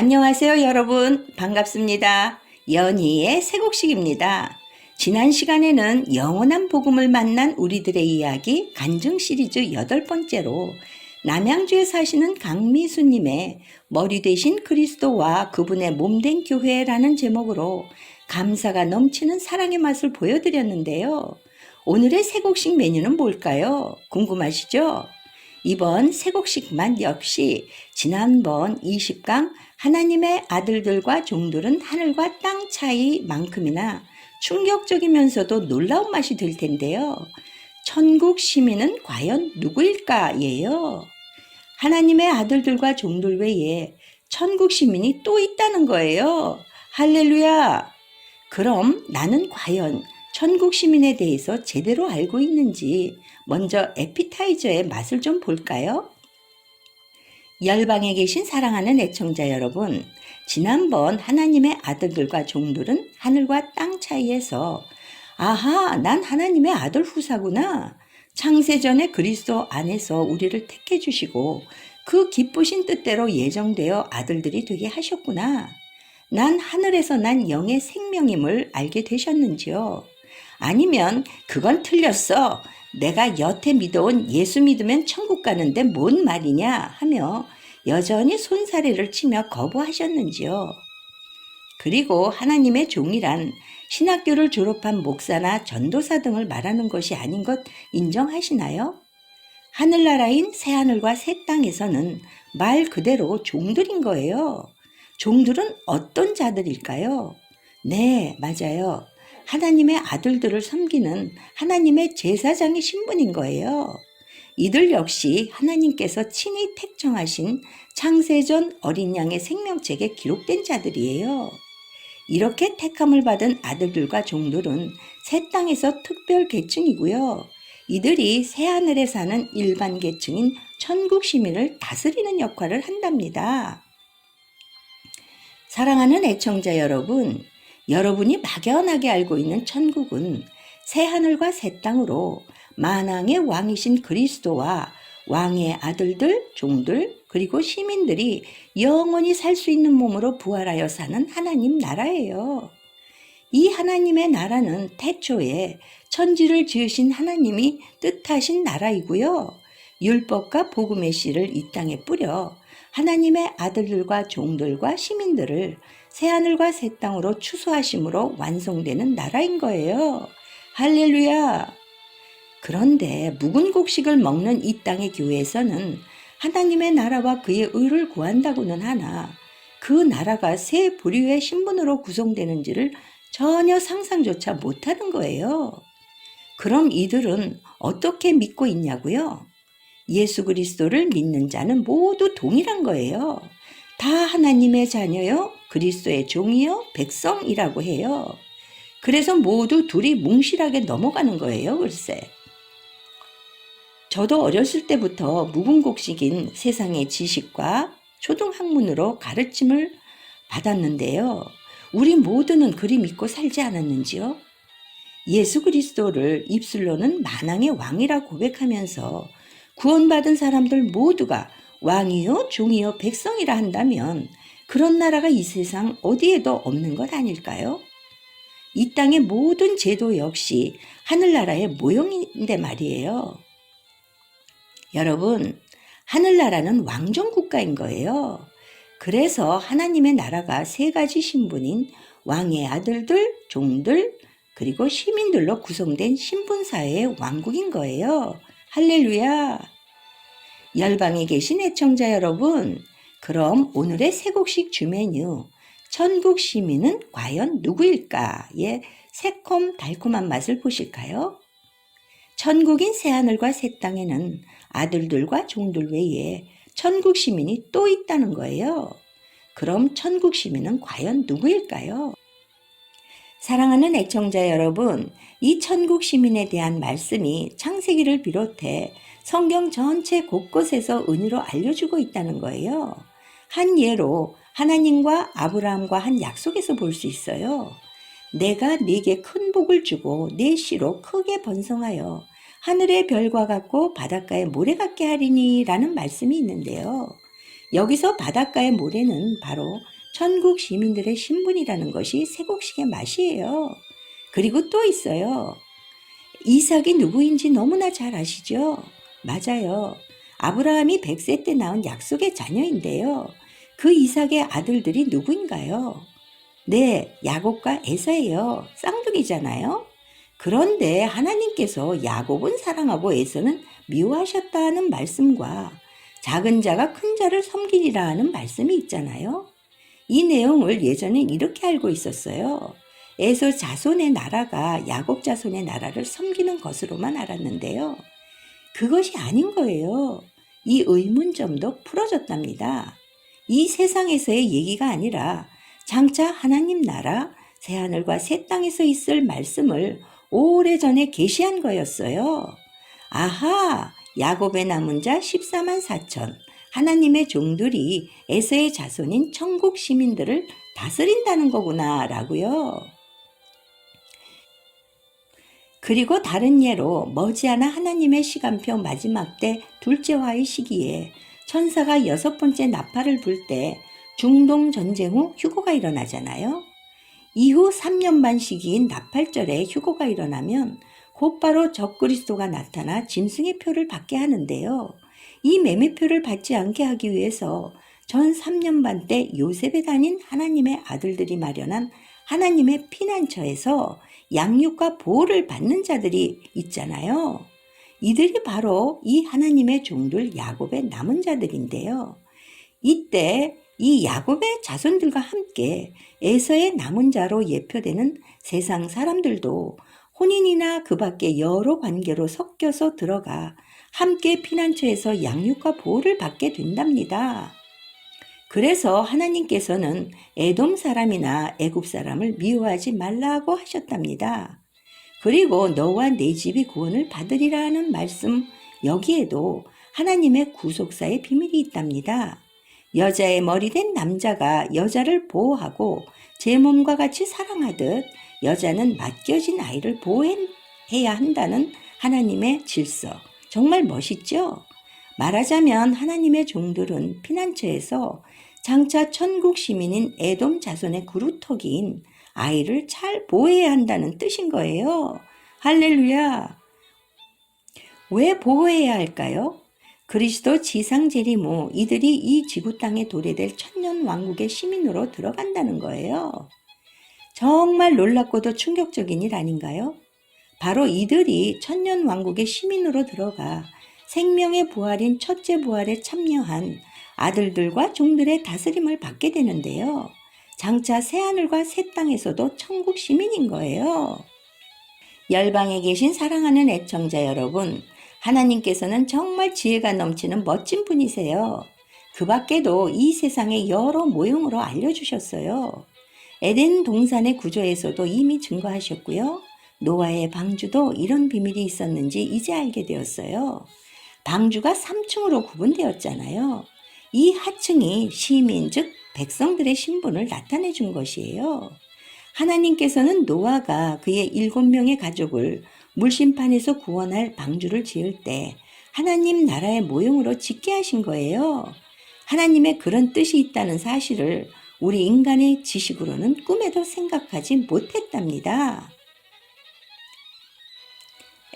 안녕하세요, 여러분. 반갑습니다. 연희의 새 곡식입니다. 지난 시간에는 영원한 복음을 만난 우리들의 이야기 간증 시리즈 8번째로 남양주에 사시는 강미수님의 머리 대신 그리스도와 그분의 몸된 교회라는 제목으로 감사가 넘치는 사랑의 맛을 보여드렸는데요. 오늘의 새 곡식 메뉴는 뭘까요? 궁금하시죠? 이번 새 곡식만 역시 지난번 20강 하나님의 아들들과 종들은 하늘과 땅 차이만큼이나 충격적이면서도 놀라운 맛이 될 텐데요. 천국 시민은 과연 누구일까? 예요. 하나님의 아들들과 종들 외에 천국 시민이 또 있다는 거예요. 할렐루야! 그럼 나는 과연 천국 시민에 대해서 제대로 알고 있는지 먼저 에피타이저의 맛을 좀 볼까요? 열방에 계신 사랑하는 애청자 여러분, 지난번 하나님의 아들들과 종들은 하늘과 땅 차이에서 아하, 난 하나님의 아들 후사구나. 창세전에 그리스도 안에서 우리를 택해 주시고 그 기쁘신 뜻대로 예정되어 아들들이 되게 하셨구나. 난 하늘에서 난 영의 생명임을 알게 되셨는지요? 아니면 그건 틀렸어. 내가 여태 믿어온 예수 믿으면 천국 가는데 뭔 말이냐 하며 여전히 손사래를 치며 거부하셨는지요. 그리고 하나님의 종이란 신학교를 졸업한 목사나 전도사 등을 말하는 것이 아닌 것 인정하시나요? 하늘나라인 새하늘과 새 땅에서는 말 그대로 종들인 거예요. 종들은 어떤 자들일까요? 네, 맞아요. 하나님의 아들들을 섬기는 하나님의 제사장의 신분인 거예요. 이들 역시 하나님께서 친히 택정하신 창세전 어린 양의 생명책에 기록된 자들이에요. 이렇게 택함을 받은 아들들과 종들은 새 땅에서 특별 계층이고요. 이들이 새하늘에 사는 일반 계층인 천국 시민을 다스리는 역할을 한답니다. 사랑하는 애청자 여러분, 여러분이 막연하게 알고 있는 천국은 새하늘과 새 땅으로 만왕의 왕이신 그리스도와 왕의 아들들, 종들, 그리고 시민들이 영원히 살 수 있는 몸으로 부활하여 사는 하나님 나라예요. 이 하나님의 나라는 태초에 천지를 지으신 하나님이 뜻하신 나라이고요. 율법과 복음의 씨를 이 땅에 뿌려 하나님의 아들들과 종들과 시민들을 새하늘과 새 땅으로 추수하심으로 완성되는 나라인 거예요. 할렐루야! 그런데 묵은 곡식을 먹는 이 땅의 교회에서는 하나님의 나라와 그의 의를 구한다고는 하나 그 나라가 새 부류의 신분으로 구성되는지를 전혀 상상조차 못하는 거예요. 그럼 이들은 어떻게 믿고 있냐고요? 예수 그리스도를 믿는 자는 모두 동일한 거예요. 다 하나님의 자녀요, 그리스도의 종이요, 백성이라고 해요. 그래서 모두 둘이 뭉실하게 넘어가는 거예요, 글쎄. 저도 어렸을 때부터 묵은 곡식인 세상의 지식과 초등학문으로 가르침을 받았는데요. 우리 모두는 그리 믿고 살지 않았는지요? 예수 그리스도를 입술로는 만왕의 왕이라 고백하면서 구원받은 사람들 모두가 왕이요, 종이요, 백성이라 한다면 그런 나라가 이 세상 어디에도 없는 것 아닐까요? 이 땅의 모든 제도 역시 하늘나라의 모형인데 말이에요. 여러분, 하늘나라는 왕정국가인 거예요. 그래서 하나님의 나라가 세 가지 신분인 왕의 아들들, 종들, 그리고 시민들로 구성된 신분사회의 왕국인 거예요. 할렐루야! 열방에 계신 애청자 여러분, 그럼 오늘의 새 곡식 주메뉴 천국 시민은 과연 누구일까의 새콤달콤한 맛을 보실까요? 천국인 새하늘과 새 땅에는 아들들과 종들 외에 천국 시민이 또 있다는 거예요. 그럼 천국 시민은 과연 누구일까요? 사랑하는 애청자 여러분, 이 천국 시민에 대한 말씀이 창세기를 비롯해 성경 전체 곳곳에서 은유로 알려주고 있다는 거예요. 한 예로 하나님과 아브라함과 한 약속에서 볼 수 있어요. 내가 네게 큰 복을 주고 네 씨로 크게 번성하여 하늘의 별과 같고 바닷가의 모래 같게 하리니 라는 말씀이 있는데요. 여기서 바닷가의 모래는 바로 천국 시민들의 신분이라는 것이 쇠국식의 맛이에요. 그리고 또 있어요. 이삭이 누구인지 너무나 잘 아시죠? 맞아요. 아브라함이 100세 때 낳은 약속의 자녀인데요. 그 이삭의 아들들이 누구인가요? 네, 야곱과 에서예요. 쌍둥이잖아요. 그런데 하나님께서 야곱은 사랑하고 에서는 미워하셨다는 말씀과 작은 자가 큰 자를 섬기리라 하는 말씀이 있잖아요. 이 내용을 예전엔 이렇게 알고 있었어요. 에서 자손의 나라가 야곱 자손의 나라를 섬기는 것으로만 알았는데요. 그것이 아닌 거예요. 이 의문점도 풀어졌답니다. 이 세상에서의 얘기가 아니라 장차 하나님 나라 새하늘과 새 땅에서 있을 말씀을 오래전에 계시한 거였어요. 아하, 야곱의 남은 자 14만 4천, 하나님의 종들이 에서의 자손인 천국 시민들을 다스린다는 거구나 라고요. 그리고 다른 예로 머지않아 하나님의 시간표 마지막 때 둘째 화의 시기에 천사가 6번째 나팔을 불 때 중동 전쟁 후 휴거가 일어나잖아요. 이후 3년 반 시기인 나팔절에 휴거가 일어나면 곧바로 적그리스도가 나타나 짐승의 표를 받게 하는데요. 이 매매표를 받지 않게 하기 위해서 전 3년 반 때 요셉에 다닌 하나님의 아들들이 마련한 하나님의 피난처에서 양육과 보호를 받는 자들이 있잖아요. 이들이 바로 이 하나님의 종들 야곱의 남은 자들인데요. 이때 이 야곱의 자손들과 함께 에서의 남은 자로 예표되는 세상 사람들도 혼인이나 그 밖의 여러 관계로 섞여서 들어가 함께 피난처에서 양육과 보호를 받게 된답니다. 그래서 하나님께서는 에돔 사람이나 애굽 사람을 미워하지 말라고 하셨답니다. 그리고 너와 네 집이 구원을 받으리라 하는 말씀, 여기에도 하나님의 구속사의 비밀이 있답니다. 여자의 머리 된 남자가 여자를 보호하고 제 몸과 같이 사랑하듯 여자는 맡겨진 아이를 보호해야 한다는 하나님의 질서. 정말 멋있죠? 말하자면 하나님의 종들은 피난처에서 장차 천국 시민인 에돔 자손의 그루터기인 아이를 잘 보호해야 한다는 뜻인 거예요. 할렐루야! 왜 보호해야 할까요? 그리스도 지상 재림 후 이들이 이 지구 땅에 도래될 천년 왕국의 시민으로 들어간다는 거예요. 정말 놀랍고도 충격적인 일 아닌가요? 바로 이들이 천년 왕국의 시민으로 들어가 생명의 부활인 첫째 부활에 참여한 아들들과 종들의 다스림을 받게 되는데요. 장차 새하늘과 새 땅에서도 천국 시민인 거예요. 열방에 계신 사랑하는 애청자 여러분, 하나님께서는 정말 지혜가 넘치는 멋진 분이세요. 그 밖에도 이 세상의 여러 모형으로 알려주셨어요. 에덴 동산의 구조에서도 이미 증거하셨고요. 노아의 방주도 이런 비밀이 있었는지 이제 알게 되었어요. 방주가 3층으로 구분되었잖아요. 이 하층이 시민 즉 백성들의 신분을 나타내 준 것이에요. 하나님께서는 노아가 그의 7명의 가족을 물심판에서 구원할 방주를 지을 때 하나님 나라의 모형으로 짓게 하신 거예요. 하나님의 그런 뜻이 있다는 사실을 우리 인간의 지식으로는 꿈에도 생각하지 못했답니다.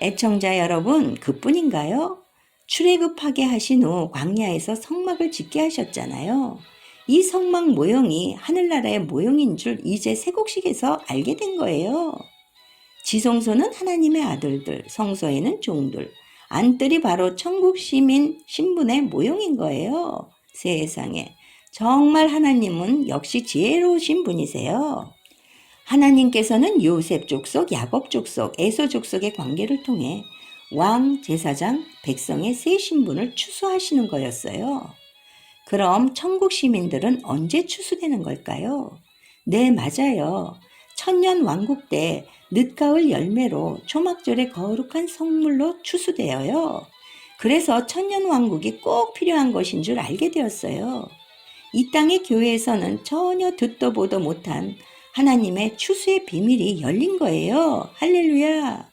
애청자 여러분, 그뿐인가요? 출애굽하게 하신 후 광야에서 성막을 짓게 하셨잖아요. 이 성막 모형이 하늘나라의 모형인 줄 이제 쇠국식에서 알게 된 거예요. 지성소는 하나님의 아들들, 성소에는 종들, 안뜰이 바로 천국 시민 신분의 모형인 거예요. 세상에, 정말 하나님은 역시 지혜로우신 분이세요. 하나님께서는 요셉 족속, 야곱 족속, 에서 족속의 관계를 통해 왕, 제사장, 백성의 세 신분을 추수하시는 거였어요. 그럼 천국 시민들은 언제 추수되는 걸까요? 네, 맞아요. 천년 왕국 때 늦가을 열매로 초막절의 거룩한 성물로 추수되어요. 그래서 천년 왕국이 꼭 필요한 것인 줄 알게 되었어요. 이 땅의 교회에서는 전혀 듣도 보도 못한 하나님의 추수의 비밀이 열린 거예요. 할렐루야!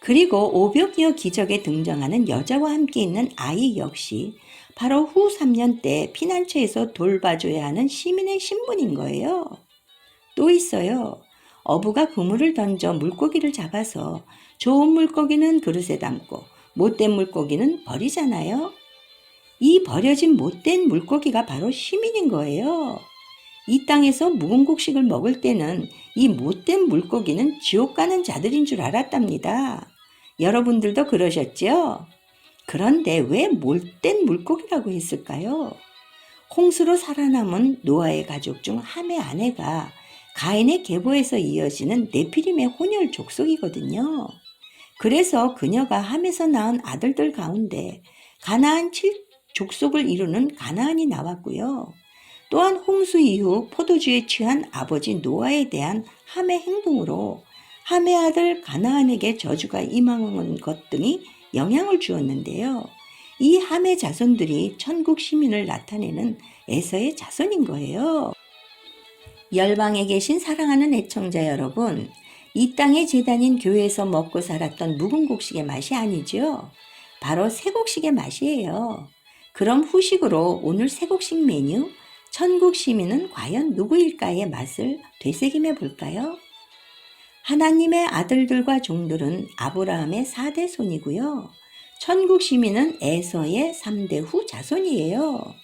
그리고 오병이어 기적에 등장하는 여자와 함께 있는 아이 역시 바로 후 3년 때 피난처에서 돌봐줘야 하는 시민의 신분인 거예요. 또 있어요. 어부가 그물을 던져 물고기를 잡아서 좋은 물고기는 그릇에 담고 못된 물고기는 버리잖아요. 이 버려진 못된 물고기가 바로 시민인 거예요. 이 땅에서 묵은 곡식을 먹을 때는 이 못된 물고기는 지옥 가는 자들인 줄 알았답니다. 여러분들도 그러셨죠? 그런데 왜 못된 물고기라고 했을까요? 홍수로 살아남은 노아의 가족 중 함의 아내가 가인의 계보에서 이어지는 네피림의 혼혈 족속이거든요. 그래서 그녀가 함에서 낳은 아들들 가운데 가나안 7족속을 이루는 가나안이 나왔고요. 또한 홍수 이후 포도주에 취한 아버지 노아에 대한 함의 행동으로 함의 아들 가나안에게 저주가 임하는 것 등이 영향을 주었는데요. 이 함의 자손들이 천국 시민을 나타내는 에서의 자손인 거예요. 열방에 계신 사랑하는 애청자 여러분, 이 땅의 재단인 교회에서 먹고 살았던 묵은 곡식의 맛이 아니죠. 바로 새곡식의 맛이에요. 그럼 후식으로 오늘 새곡식 메뉴 천국 시민은 과연 누구일까의 맛을 되새김해 볼까요? 하나님의 아들들과 종들은 아브라함의 4대 손이고요. 천국 시민은 에서의 3대 후 자손이에요.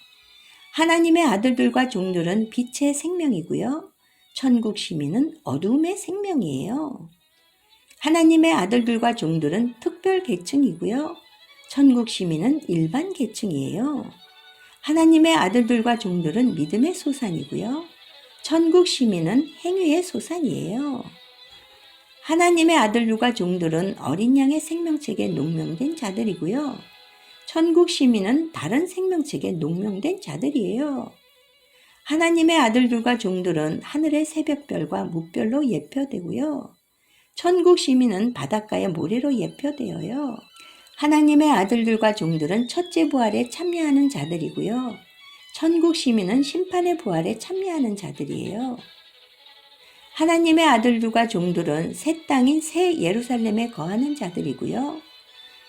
하나님의 아들들과 종들은 빛의 생명이고요. 천국 시민은 어두움의 생명이에요. 하나님의 아들들과 종들은 특별 계층이고요. 천국 시민은 일반 계층이에요. 하나님의 아들들과 종들은 믿음의 소산이고요. 천국 시민은 행위의 소산이에요. 하나님의 아들들과 종들은 어린 양의 생명책에 농명된 자들이고요. 천국 시민은 다른 생명책에 농명된 자들이에요. 하나님의 아들들과 종들은 하늘의 새벽별과 묵별로 예표되고요. 천국 시민은 바닷가의 모래로 예표되어요. 하나님의 아들들과 종들은 첫째 부활에 참여하는 자들이고요. 천국 시민은 심판의 부활에 참여하는 자들이에요. 하나님의 아들들과 종들은 새 땅인 새 예루살렘에 거하는 자들이고요.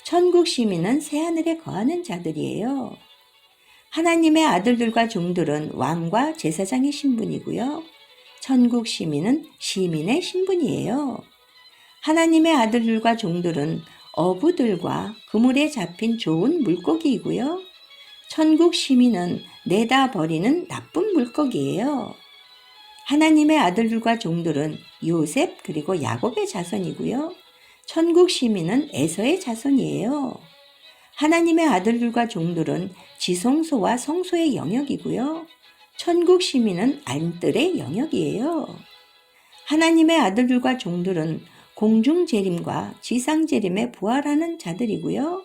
천국 시민은 새 하늘에 거하는 자들이에요. 하나님의 아들들과 종들은 왕과 제사장의 신분이고요. 천국 시민은 시민의 신분이에요. 하나님의 아들들과 종들은 어부들과 그물에 잡힌 좋은 물고기이고요. 천국 시민은 내다 버리는 나쁜 물고기예요. 하나님의 아들들과 종들은 요셉 그리고 야곱의 자손이고요. 천국 시민은 에서의 자손이에요. 하나님의 아들들과 종들은 지성소와 성소의 영역이고요. 천국 시민은 안뜰의 영역이에요. 하나님의 아들들과 종들은 공중재림과 지상재림에 부활하는 자들이고요.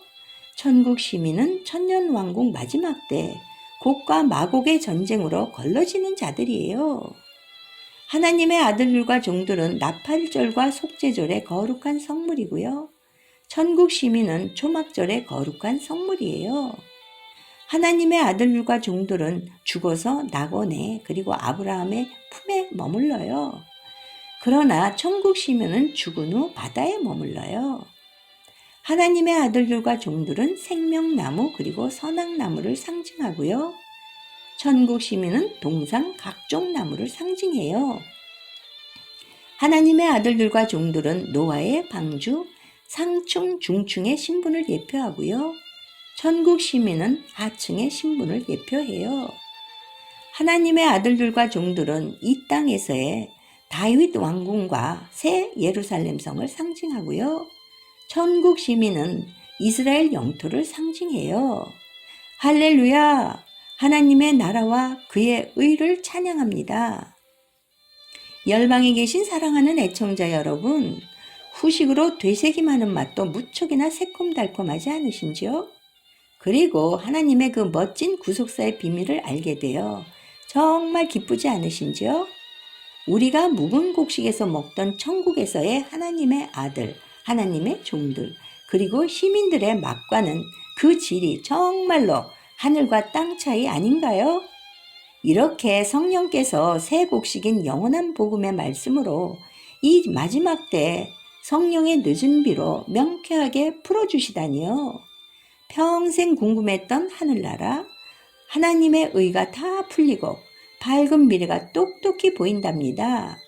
천국 시민은 천년왕국 마지막 때 곡과 마곡의 전쟁으로 걸러지는 자들이에요. 하나님의 아들들과 종들은 나팔절과 속죄절의 거룩한 성물이고요. 천국 시민은 초막절의 거룩한 성물이에요. 하나님의 아들들과 종들은 죽어서 낙원에 그리고 아브라함의 품에 머물러요. 그러나 천국 시민은 죽은 후 바다에 머물러요. 하나님의 아들들과 종들은 생명나무 그리고 선악나무를 상징하고요. 천국 시민은 동상 각종 나무를 상징해요. 하나님의 아들들과 종들은 노아의 방주, 상층, 중층의 신분을 예표하고요. 천국 시민은 하층의 신분을 예표해요. 하나님의 아들들과 종들은 이 땅에서의 다윗 왕궁과 새 예루살렘 성을 상징하고요. 천국 시민은 이스라엘 영토를 상징해요. 할렐루야! 하나님의 나라와 그의 의를 찬양합니다. 열방에 계신 사랑하는 애청자 여러분, 후식으로 되새김하는 맛도 무척이나 새콤달콤하지 않으신지요? 그리고 하나님의 그 멋진 구속사의 비밀을 알게 되어 정말 기쁘지 않으신지요? 우리가 묵은 곡식에서 먹던 천국에서의 하나님의 아들, 하나님의 종들, 그리고 시민들의 맛과는 그 질이 정말로 하늘과 땅 차이 아닌가요? 이렇게 성령께서 새 곡식인 영원한 복음의 말씀으로 이 마지막 때 성령의 늦은 비로 명쾌하게 풀어주시다니요. 평생 궁금했던 하늘나라, 하나님의 의가 다 풀리고 밝은 미래가 똑똑히 보인답니다.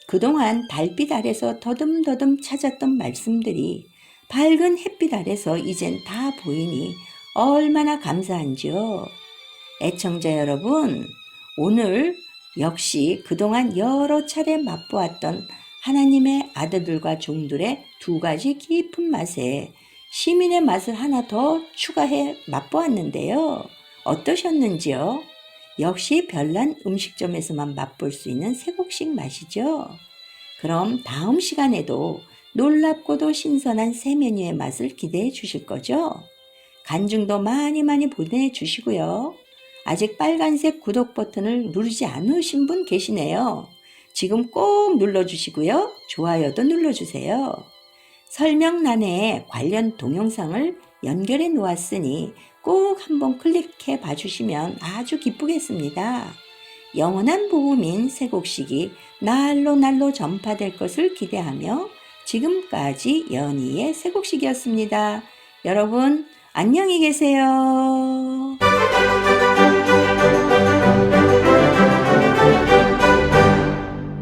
그동안 달빛 아래서 더듬더듬 찾았던 말씀들이 밝은 햇빛 아래서 이젠 다 보이니 얼마나 감사한지요. 애청자 여러분, 오늘 역시 그동안 여러 차례 맛보았던 하나님의 아들들과 종들의 두 가지 깊은 맛에 시민의 맛을 하나 더 추가해 맛보았는데요. 어떠셨는지요? 역시 별난 음식점에서만 맛볼 수 있는 새곡식 맛이죠. 그럼 다음 시간에도 놀랍고도 신선한 새 메뉴의 맛을 기대해 주실 거죠? 간증도 많이 보내주시고요. 아직 빨간색 구독 버튼을 누르지 않으신 분 계시네요. 지금 꼭 눌러주시고요. 좋아요도 눌러주세요. 설명란에 관련 동영상을 연결해 놓았으니 꼭 한번 클릭해 봐주시면 아주 기쁘겠습니다. 영원한 복음인 새곡식이 날로 전파될 것을 기대하며 지금까지 연희의 새곡식이었습니다. 여러분 안녕히 계세요.